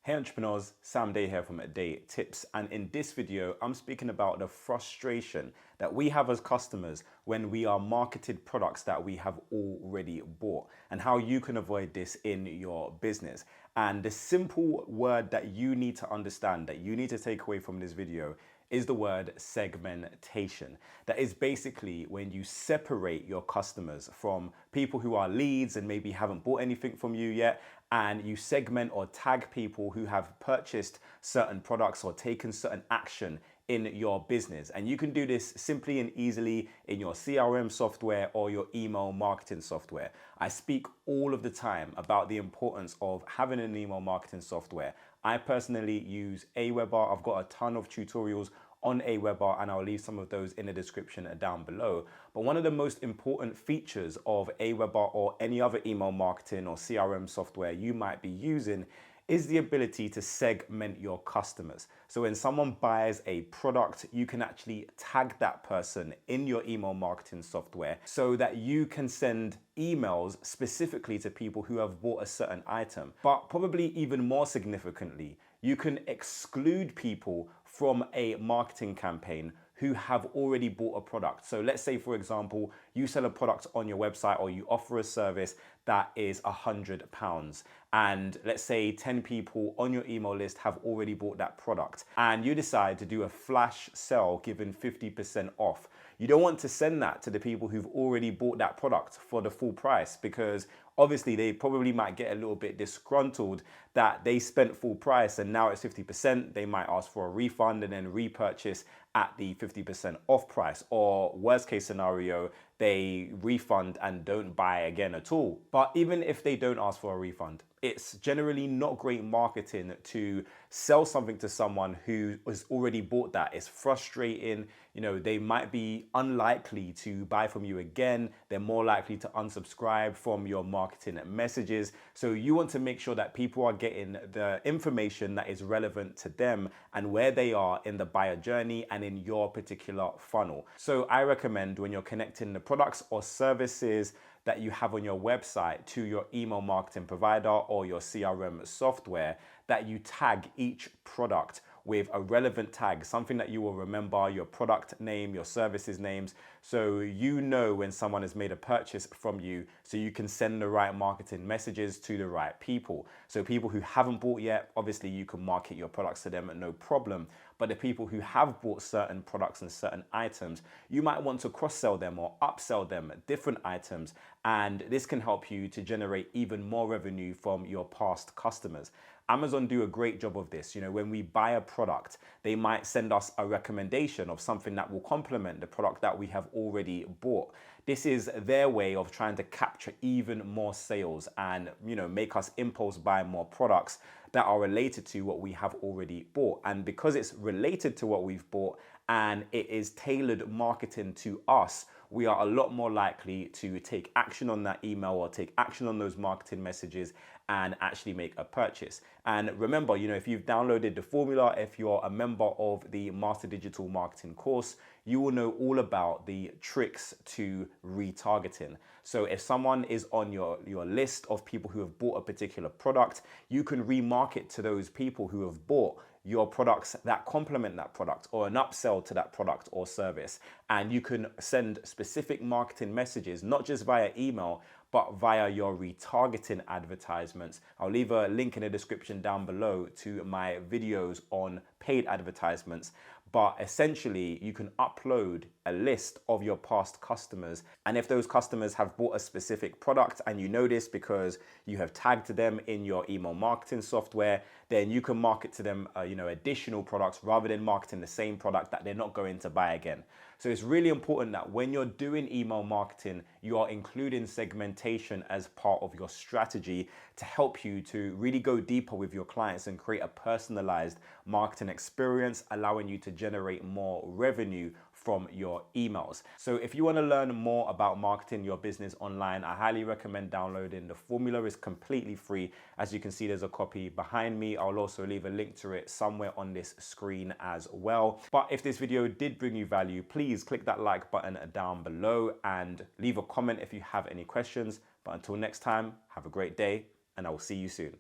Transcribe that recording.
Hey entrepreneurs, Sam Day here from DeyTips, and in this video I'm speaking about the frustration that we have as customers when we are marketed products that we have already bought and how you can avoid this in your business. And the simple word that you need to understand, that you need to take away from this video, is the word segmentation. That is basically when you separate your customers from people who are leads and maybe haven't bought anything from you yet, and you segment or tag people who have purchased certain products or taken certain action in your business. And you can do this simply and easily in your CRM software or your email marketing software. I speak all of the time about the importance of having an email marketing software. I personally use Aweber. I've got a ton of tutorials on Aweber, and I'll leave some of those in the description down below. But one of the most important features of Aweber or any other email marketing or CRM software you might be using is the ability to segment your customers. So when someone buys a product, you can actually tag that person in your email marketing software so that you can send emails specifically to people who have bought a certain item. But probably even more significantly, you can exclude people from a marketing campaign who have already bought a product. So let's say, for example, you sell a product on your website or you offer a service that is £100. And let's say 10 people on your email list have already bought that product. And you decide to do a flash sale giving 50% off. You don't want to send that to the people who've already bought that product for the full price, because obviously they probably might get a little bit disgruntled that they spent full price and now it's 50%. They might ask for a refund and then repurchase at the 50% off price, or worst case scenario, they refund and don't buy again at all. But even if they don't ask for a refund, it's generally not great marketing to sell something to someone who has already bought that. It's frustrating. You know, they might be unlikely to buy from you again. They're more likely to unsubscribe from your marketing messages. So you want to make sure that people are getting the information that is relevant to them and where they are in the buyer journey and in your particular funnel. So I recommend when you're connecting the products or services that you have on your website to your email marketing provider or your CRM software, that you tag each product with a relevant tag, something that you will remember, your product name, your services names, so you know when someone has made a purchase from you, so you can send the right marketing messages to the right people. So people who haven't bought yet, obviously you can market your products to them at no problem. But the people who have bought certain products and certain items, you might want to cross-sell them or upsell them different items. And this can help you to generate even more revenue from your past customers. Amazon do a great job of this. You know, when we buy a product, they might send us a recommendation of something that will complement the product that we have already bought. This is their way of trying to capture even more sales and, you know, make us impulse buy more products that are related to what we have already bought. And because it's related to what we've bought and it is tailored marketing to us, we are a lot more likely to take action on that email or take action on those marketing messages and actually make a purchase. And remember, you know, if you've downloaded the formula, if you're a member of the Master Digital Marketing course, you will know all about the tricks to retargeting. So if someone is on your list of people who have bought a particular product, you can remarket to those people who have bought your products that complement that product or an upsell to that product or service. And you can send specific marketing messages, not just via email, but via your retargeting advertisements. I'll leave a link in the description down below to my videos on paid advertisements. But essentially, you can upload a list of your past customers. And if those customers have bought a specific product and you know this because you have tagged them in your email marketing software, then you can market to them additional products rather than marketing the same product that they're not going to buy again. So it's really important that when you're doing email marketing, you are including segmentation as part of your strategy to help you to really go deeper with your clients and create a personalized marketing experience, allowing you to generate more revenue from your emails. So if you want to learn more about marketing your business online, I highly recommend downloading the formula. It's completely free. As you can see, there's a copy behind me. I'll also leave a link to it somewhere on this screen as well. But if this video did bring you value, please click that like button down below and leave a comment if you have any questions. But until next time, have a great day and I will see you soon.